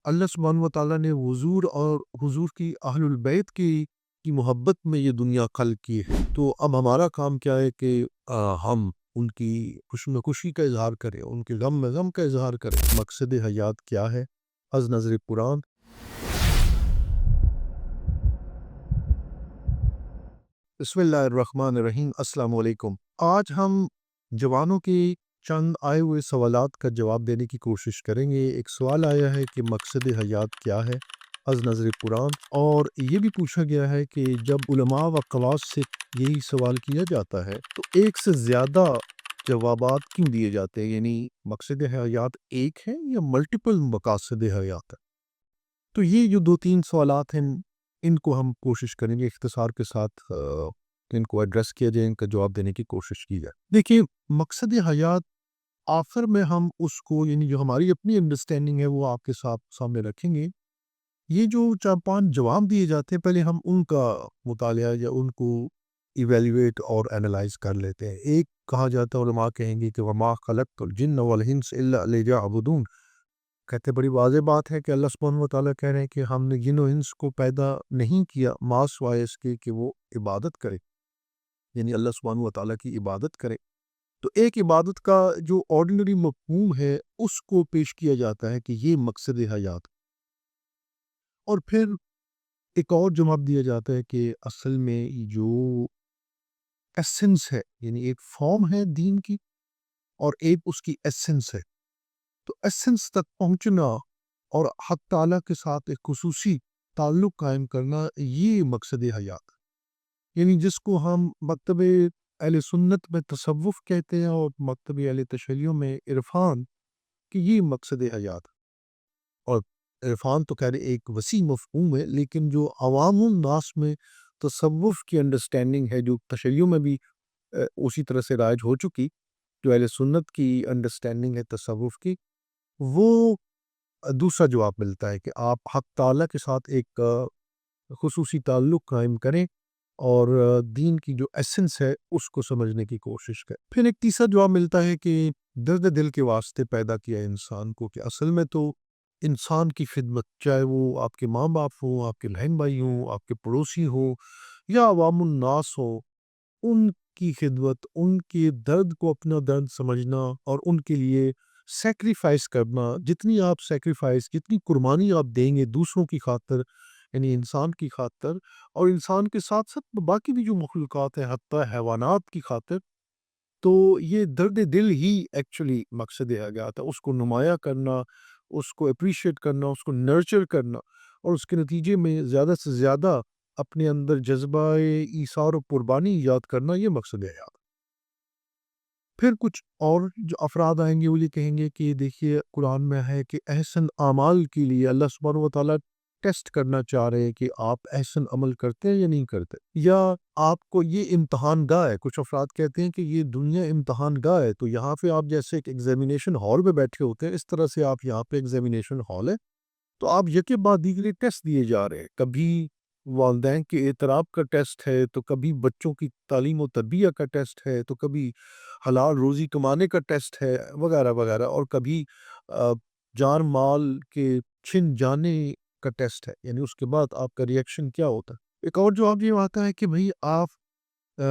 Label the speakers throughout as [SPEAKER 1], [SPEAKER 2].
[SPEAKER 1] اللہ سبحانہ و تعالیٰ نے حضور اور حضور کی اہل البیت کی محبت میں یہ دنیا خلق کی ہے۔ تو اب ہمارا کام کیا ہے کہ ہم ان کی خوشی میں خوشی کا اظہار کریں، ان کے غم میں غم کا اظہار کریں۔ مقصد حیات کیا ہے از نظر قرآن؟ بسم اللہ الرحمن الرحیم۔ السلام علیکم۔ آج ہم جوانوں کے چند آئے ہوئے سوالات کا جواب دینے کی کوشش کریں گے۔ ایک سوال آیا ہے کہ مقصد حیات کیا ہے از نظر قرآن، اور یہ بھی پوچھا گیا ہے کہ جب علماء و قواس سے یہی سوال کیا جاتا ہے تو ایک سے زیادہ جوابات کیوں دیے جاتے ہیں؟ یعنی مقصد حیات ایک ہے یا ملٹیپل مقاصد حیات ہے؟ تو یہ جو دو تین سوالات ہیں، ان کو ہم کوشش کریں گے اختصار کے ساتھ ان کو ایڈریس کیا جائے، ان کا جواب دینے کی کوشش کی جائے۔ دیکھیے، مقصد حیات آخر میں ہم اس کو، یعنی جو ہماری اپنی انڈرسٹینڈنگ ہے وہ آپ کے سامنے رکھیں گے۔ یہ جو چار پانچ جواب دیے جاتے ہیں، پہلے ہم ان کا مطالعہ یا ان کو ایویلیویٹ اور اینالائز کر لیتے ہیں۔ ایک کہا جاتا ہے، علماء کہیں گے کہ وما خلقت الجن والانس الا لیعبدون، کہتے بڑی واضح بات ہے کہ اللہ سبحانہ و تعالیٰ کہہ رہے ہیں کہ ہم نے جن و انس کو پیدا نہیں کیا ما سوائے اس کے کہ وہ عبادت کرے، یعنی اللہ سبحانہ و تعالیٰ کی عبادت کرے۔ تو ایک عبادت کا جو آرڈنری مفہوم ہے اس کو پیش کیا جاتا ہے کہ یہ مقصد حیات، اور پھر ایک اور جواب دیا جاتا ہے کہ اصل میں جو ایسنس ہے، یعنی ایک فارم ہے دین کی اور ایک اس کی ایسنس ہے، تو ایسنس تک پہنچنا اور حق تعالیٰ کے ساتھ ایک خصوصی تعلق قائم کرنا، یہ مقصد حیات ہے۔ یعنی جس کو ہم مکتب اہل سنت میں تصوف کہتے ہیں اور مکتب اہل تشیع میں عرفان، کہ یہ مقصد حیات ہے۔ اور عرفان تو خیر ایک وسیع مفہوم ہے، لیکن جو عوام الناس میں تصوف کی انڈرسٹینڈنگ ہے، جو تشیع میں بھی اسی طرح سے رائج ہو چکی، جو اہل سنت کی انڈرسٹینڈنگ ہے تصوف کی، وہ دوسرا جواب ملتا ہے کہ آپ حق تعالیٰ کے ساتھ ایک خصوصی تعلق قائم کریں اور دین کی جو ایسنس ہے اس کو سمجھنے کی کوشش کریں۔ پھر ایک تیسرا جواب ملتا ہے کہ درد دل کے واسطے پیدا کیا انسان کو، کہ اصل میں تو انسان کی خدمت، چاہے وہ آپ کے ماں باپ ہوں، آپ کے بہن بھائی ہوں، آپ کے پڑوسی ہوں، یا عوام الناس ہو، ان کی خدمت، ان کے درد کو اپنا درد سمجھنا اور ان کے لیے سیکریفائس کرنا، جتنی آپ سیکریفائس، جتنی قربانی آپ دیں گے دوسروں کی خاطر، یعنی انسان کی خاطر، اور انسان کے ساتھ ساتھ باقی بھی جو مخلوقات ہیں حتیٰ حیوانات کی خاطر، تو یہ درد دل ہی ایکچولی مقصد حیات ہے۔ اس کو نمایاں کرنا، اس کو اپریشیٹ کرنا، اس کو نرچر کرنا، اور اس کے نتیجے میں زیادہ سے زیادہ اپنے اندر جذبہ ایثار و قربانی ایجاد کرنا، یہ مقصد حیات۔ پھر کچھ اور جو افراد آئیں گے وہ یہ کہیں گے کہ دیکھیے قرآن میں ہے کہ احسن اعمال کے لیے اللہ سبحانہ و تعالیٰ ٹیسٹ کرنا چاہ رہے ہیں کہ آپ احسن عمل کرتے ہیں یا نہیں کرتے، یا آپ کو یہ امتحان گاہ ہے۔ کچھ افراد کہتے ہیں کہ یہ دنیا امتحان گاہ ہے، تو یہاں پہ آپ جیسے ایک ایگزامینیشن ہال میں بیٹھے ہوتے ہیں، اس طرح سے آپ یہاں پہ ایگزامینیشن ہال ہے، تو آپ یکے بعد دیگرے ٹیسٹ دیے جا رہے ہیں۔ کبھی والدین کے اعتراف کا ٹیسٹ ہے، تو کبھی بچوں کی تعلیم و تربیت کا ٹیسٹ ہے، تو کبھی حلال روزی کمانے کا ٹیسٹ ہے، وغیرہ وغیرہ، اور کبھی جان مال کے چھن جانے کا ٹیسٹ ہے، یعنی اس کے بعد آپ کا ریئیکشن کیا ہوتا ہے۔ ایک اور جواب یہ آتا ہے کہ بھئی آپ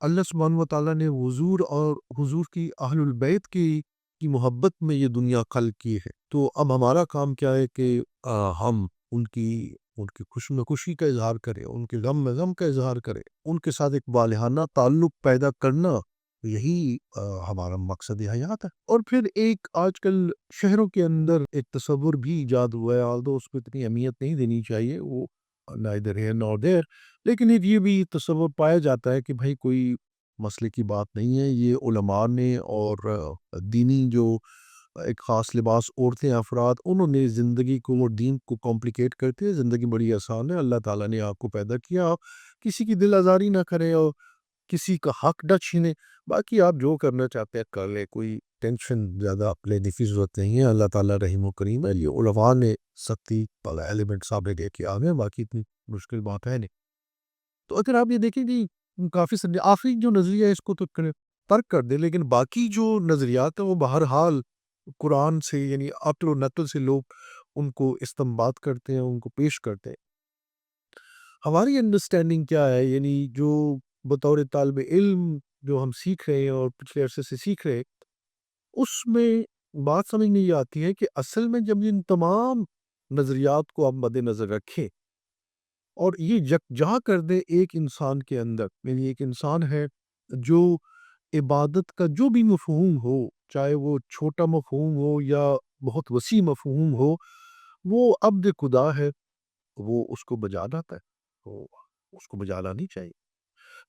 [SPEAKER 1] اللہ سبحانہ و تعالیٰ نے حضور اور حضور کی اہل البیت کی محبت میں یہ دنیا خلق کی ہے، تو اب ہمارا کام کیا ہے کہ ہم ان کی خوشی میں خوشی کا اظہار کریں، ان کے غم میں غم کا اظہار کریں، ان کے ساتھ ایک والہانہ تعلق پیدا کرنا، یہی ہمارا مقصد حیات ہے۔ اور پھر ایک آج کل شہروں کے اندر ایک تصور بھی ایجاد ہوا ہے، آلدو اس کو اتنی اہمیت نہیں دینی چاہیے، وہ neither here nor there، لیکن یہ بھی تصور پایا جاتا ہے کہ بھائی کوئی مسئلے کی بات نہیں ہے، یہ علماء نے اور دینی جو ایک خاص لباس عورتیں افراد، انہوں نے زندگی کو اور دین کو کمپلیکیٹ کرتے ہیں۔ زندگی بڑی آسان ہے، اللہ تعالیٰ نے آپ کو پیدا کیا، آپ کسی کی دل آزاری نہ کریں اور کسی کا حق نہ چھینیں، باقی آپ جو کرنا چاہتے ہیں کر لیں، کوئی ٹینشن زیادہ لینے کی ضرورت نہیں ہے۔ اللہ تعالیٰ رحیم و کریم ہے، یہ علماء نے سختی والا ایلیمنٹ سامنے دے کے آگے، باقی اتنی مشکل بات ہے نہیں۔ تو اگر آپ یہ دیکھیں کہ کافی آخری جو نظریہ ہے اس کو تو ترک کر دیں، لیکن باقی جو نظریات ہیں وہ بہرحال قرآن سے، یعنی عقل و نقل سے لوگ ان کو استنباط کرتے ہیں، ان کو پیش کرتے ہیں۔ ہماری انڈرسٹینڈنگ کیا ہے، یعنی جو بطور طالب علم جو ہم سیکھ رہے ہیں اور پچھلے عرصے سے سیکھ رہے ہیں، اس میں بات سمجھ نہیں آتی ہے کہ اصل میں جب ان تمام نظریات کو آپ مد نظر رکھیں اور یہ یکجا کر دیں ایک انسان کے اندر، یعنی ایک انسان ہے جو عبادت کا جو بھی مفہوم ہو، چاہے وہ چھوٹا مفہوم ہو یا بہت وسیع مفہوم ہو، وہ عبد خدا ہے، وہ اس کو بجا لاتا ہے، تو اس کو بجا لانی چاہیے۔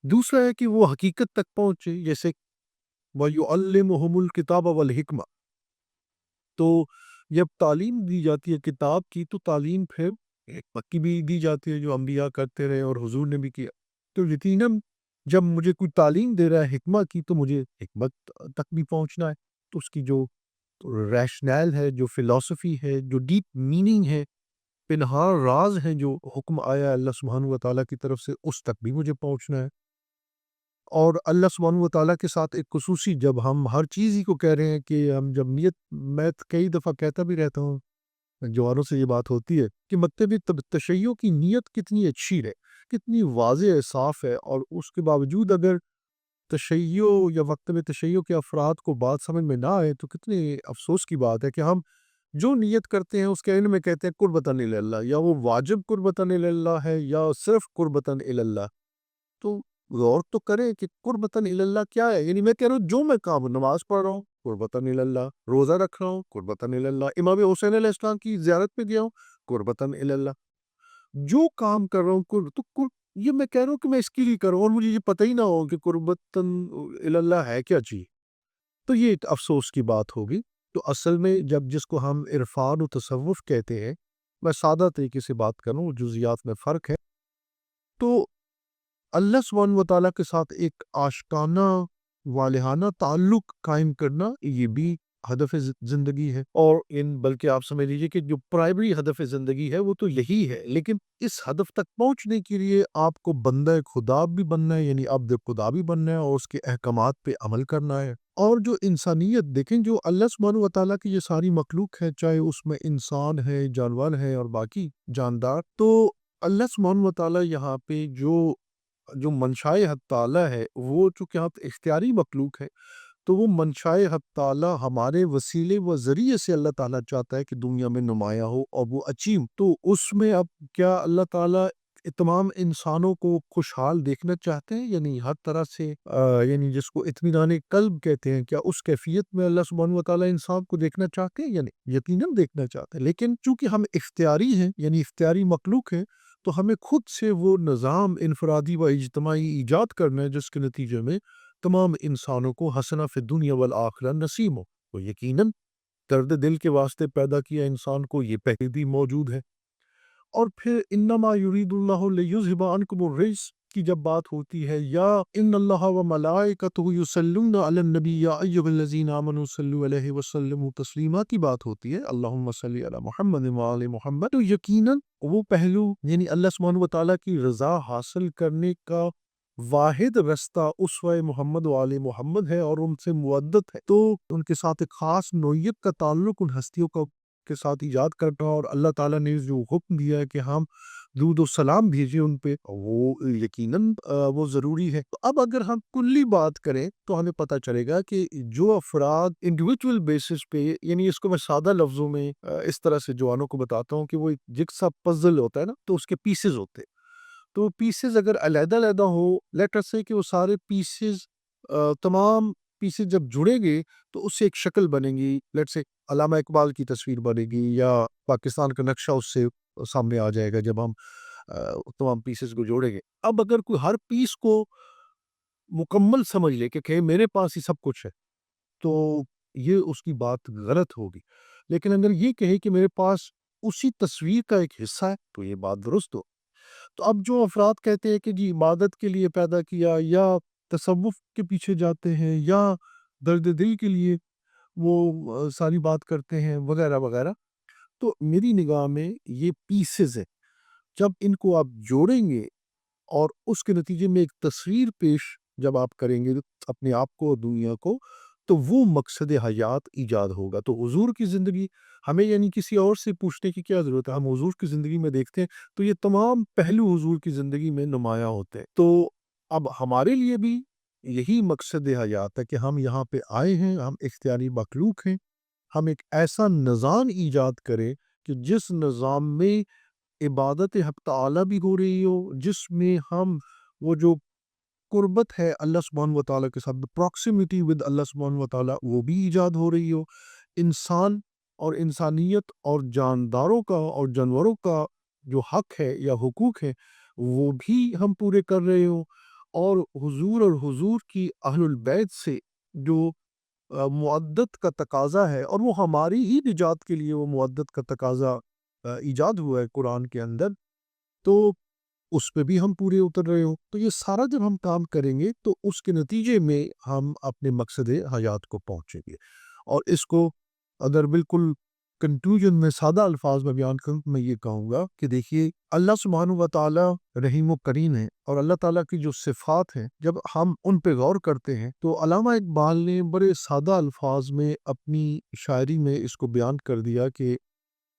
[SPEAKER 1] دوسرا ہے کہ وہ حقیقت تک پہنچے، جیسے وَيُعَلِّمُهُمُ الْكِتَابَ وَالْحِکْمَةَ، تو جب تعلیم دی جاتی ہے کتاب کی، تو تعلیم پھر حکمت کی بھی دی جاتی ہے جو انبیاء کرتے رہے اور حضور نے بھی کیا۔ تو یقیناً جب مجھے کوئی تعلیم دے رہا ہے حکمت کی، تو مجھے حکمت تک بھی پہنچنا ہے، تو اس کی جو ریشنل ہے، جو فلسفی ہے، جو ڈیپ میننگ ہے، پنہان راز ہے جو حکم آیا ہے اللہ سبحانہ و تعالیٰ کی طرف سے، اس تک بھی مجھے پہنچنا ہے۔ اور اللہ سبحانہ و تعالیٰ کے ساتھ ایک خصوصی، جب ہم ہر چیز ہی کو کہہ رہے ہیں کہ ہم جب نیت، میں کئی دفعہ کہتا بھی رہتا ہوں، جوانوں سے یہ بات ہوتی ہے کہ مکتب تشیع کی نیت کتنی اچھی ہے، کتنی واضح ہے، صاف ہے، اور اس کے باوجود اگر تشیع یا مکتب تشیع کے افراد کو بات سمجھ میں نہ آئے، تو کتنے افسوس کی بات ہے کہ ہم جو نیت کرتے ہیں اس کے علم میں کہتے ہیں قربتاً الی اللہ، یا وہ واجب قربتاً الی اللہ ہے یا صرف قربتاً الی اللہ۔ تو غور تو کریں کہ قربتاً الی اللہ کیا ہے، یعنی میں کہہ رہا ہوں جو میں کام، نماز پڑھ رہا ہوں قربتاً الی اللہ، روزہ رکھ رہا ہوں قربتاً الی اللہ، امام حسین علیہ السلام کی زیارت پہ گیا ہوں قربتاً الی اللہ، جو کام کر رہا ہوں یہ میں کہہ رہا ہوں کہ میں اس کے لیے کر رہا ہوں، اور مجھے یہ پتہ ہی نہ ہو کہ قربتاً الی اللہ ہے کیا چیز، تو یہ ایک افسوس کی بات ہوگی۔ تو اصل میں جب جس کو ہم عرفان و تصوف کہتے ہیں، میں سادہ طریقے سے بات کروں، جزیات میں فرق ہے، تو اللہ سبحانہ و تعالیٰ کے ساتھ ایک عاشقانہ والہانہ تعلق قائم کرنا، یہ بھی ہدف زندگی ہے، اور بلکہ آپ سمجھ لیجئے کہ جو پرائمری ہدف زندگی ہے وہ تو یہی ہے، لیکن اس ہدف تک پہنچنے کے لیے آپ کو بندہ خدا بھی بننا ہے، یعنی عبد خدا بھی بننا ہے، اور اس کے احکامات پہ عمل کرنا ہے۔ اور جو انسانیت دیکھیں، جو اللہ سبحانہ و تعالیٰ کی یہ ساری مخلوق ہے، چاہے اس میں انسان ہے، جانور ہے اور باقی جاندار، تو اللہ سبحانہ و تعالیٰ یہاں پہ جو منشائے حق تعالیٰ ہے، وہ چونکہ آپ اختیاری مخلوق ہے، تو وہ منشائے حق تعالیٰ ہمارے وسیلے و ذریعے سے اللہ تعالیٰ چاہتا ہے کہ دنیا میں نمایاں ہو اور وہ اچیو، تو اس میں اب کیا اللہ تعالیٰ تمام انسانوں کو خوشحال دیکھنا چاہتے ہیں، یعنی ہر طرح سے یعنی جس کو اطمینان قلب کہتے ہیں، کیا اس کیفیت میں اللہ سبحانہ و تعالیٰ انسان کو دیکھنا چاہتے ہیں؟ یعنی یقیناً دیکھنا چاہتے ہیں، لیکن چونکہ ہم اختیاری ہیں، یعنی اختیاری مخلوق ہیں، تو ہمیں خود سے وہ نظام انفرادی و اجتماعی ایجاد کرنا ہے جس کے نتیجے میں تمام انسانوں کو حسنہ فی الدنیا والآخرہ نصیب ہو۔ تو یقیناً درد دل کے واسطے پیدا کیا انسان کو یہ پہلے بھی موجود ہے۔ اور پھر انما یرید اللہ لیذھب عنکم الرجس کی جب بات ہوتی ہے، یا ان اللہ و ملائکتہ یصلون علی النبی یا ایھا الذین آمنوا صلوا علیہ وسلموا تسلیما کی بات ہوتی ہے، اللہم صلی علی محمد و آل محمد، تو یقیناً وہ پہلو، یعنی اللہ سبحانہ و تعالیٰ کی رضا حاصل کرنے کا واحد رستہ اسوہ محمد و آل محمد ہے، اور ان سے مودت ہے، تو ان کے ساتھ ایک خاص نوعیت کا تعلق ان ہستیوں کا کے ساتھ ایجاد کرنا، اور اللہ تعالیٰ نے جو حکم دیا ہے کہ ہم درود و سلام بھیجیں ان پہ، وہ یقیناً وہ ضروری ہے۔ تو اب اگر ہم کلی بات کریں تو ہمیں پتہ چلے گا کہ جو افراد انڈیویجول بیسس پہ، یعنی اس کو میں سادہ لفظوں میں اس طرح سے جوانوں کو بتاتا ہوں کہ وہ ایک جگسا پزل ہوتا ہے نا، تو اس کے پیسز ہوتے ہیں، تو پیسز اگر علیحدہ علیحدہ ہو، لیٹ اس سے کہ وہ سارے پیسز تمام پیسز جب جڑیں گے تو اس سے ایک شکل بنے گی، لیٹ سے علامہ اقبال کی تصویر بنے گی، یا پاکستان کا نقشہ اس سے سامنے آ جائے گا جب ہم تمام پیسز کو جوڑیں گے۔ اب اگر کوئی ہر پیس کو مکمل سمجھ لے کہ میرے پاس ہی سب کچھ ہے، تو یہ اس کی بات غلط ہوگی، لیکن اگر یہ کہے کہ میرے پاس اسی تصویر کا ایک حصہ ہے، تو یہ بات درست ہو۔ تو اب جو افراد کہتے ہیں کہ جی عبادت کے لیے پیدا کیا، یا تصوف کے پیچھے جاتے ہیں، یا درد دل کے لیے وہ ساری بات کرتے ہیں وغیرہ وغیرہ، تو میری نگاہ میں یہ پیسز ہے، جب ان کو آپ جوڑیں گے اور اس کے نتیجے میں ایک تصویر پیش جب آپ کریں گے اپنے آپ کو اور دنیا کو، تو وہ مقصد حیات ایجاد ہوگا۔ تو حضور کی زندگی ہمیں یعنی کسی اور سے پوچھنے کی کیا ضرورت ہے؟ ہم حضور کی زندگی میں دیکھتے ہیں تو یہ تمام پہلو حضور کی زندگی میں نمایاں ہوتے ہیں۔ تو اب ہمارے لیے بھی یہی مقصد حیات ہے کہ ہم یہاں پہ آئے ہیں، ہم اختیاری مخلوق ہیں، ہم ایک ایسا نظام ایجاد کریں کہ جس نظام میں عبادت حق تعالیٰ بھی ہو رہی ہو، جس میں ہم وہ جو قربت ہے اللہ سبحانہ و تعالیٰ کے ساتھ، پراکسیمیٹی ود اللہ سبحانہ و تعالیٰ، وہ بھی ایجاد ہو رہی ہو، انسان اور انسانیت اور جانداروں کا اور جانوروں کا جو حق ہے یا حقوق ہے وہ بھی ہم پورے کر رہے ہوں، اور حضور کی اہل البیت سے جو معدت کا تقاضا ہے، اور وہ ہماری ہی نجات کے لیے وہ معدت کا تقاضا ایجاد ہوا ہے قرآن کے اندر، تو اس پہ بھی ہم پورے اتر رہے ہوں۔ تو یہ سارا جب ہم کام کریں گے تو اس کے نتیجے میں ہم اپنے مقصد حیات کو پہنچیں گے۔ اور اس کو اگر بالکل کنکلوژن میں سادہ الفاظ میں بیان کروں، میں یہ کہوں گا کہ دیکھیے اللہ سبحانہ و تعالیٰ رحیم و کریم ہے، اور اللہ تعالیٰ کی جو صفات ہیں جب ہم ان پہ غور کرتے ہیں تو علامہ اقبال نے بڑے سادہ الفاظ میں اپنی شاعری میں اس کو بیان کر دیا کہ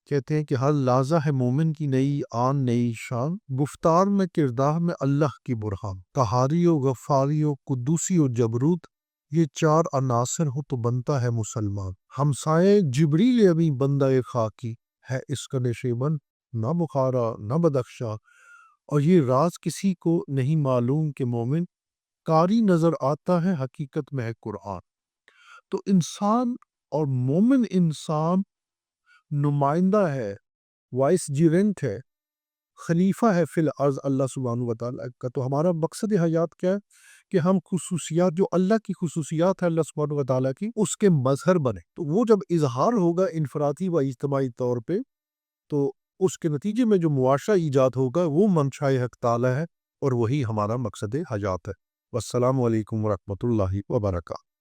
[SPEAKER 1] کہتے ہیں کہ ہر لحظہ ہے مومن کی نئی آن نئی شان، گفتار میں کردار میں اللہ کی برہان، قہاری و غفاری و قدوسی و جبروت، یہ چار عناصر ہو تو بنتا ہے مسلمان، ہمسائے جبریل ابھی بندہ خاکی ہے اس کا نشیبن، نہ بخارا نہ بدخشا، اور یہ راز کسی کو نہیں معلوم کہ مومن قاری نظر آتا ہے حقیقت میں ہے قرآن۔ تو انسان اور مومن انسان نمائندہ ہے، وائس جیرنٹ ہے، خلیفہ ہے فی الارض اللہ سبحانہ و تعالیٰ کا۔ تو ہمارا مقصد حیات کیا ہے کہ ہم خصوصیات جو اللہ کی خصوصیات ہے اللہ سبحانہ و تعالیٰ کی، اس کے مظہر بنے۔ تو وہ جب اظہار ہوگا انفرادی و اجتماعی طور پہ، تو اس کے نتیجے میں جو معاشرہ ایجاد ہوگا وہ منشائے حق تعالیٰ ہے، اور وہی ہمارا مقصد حیات ہے۔ والسلام علیکم ورحمۃ اللہ وبرکاتہ۔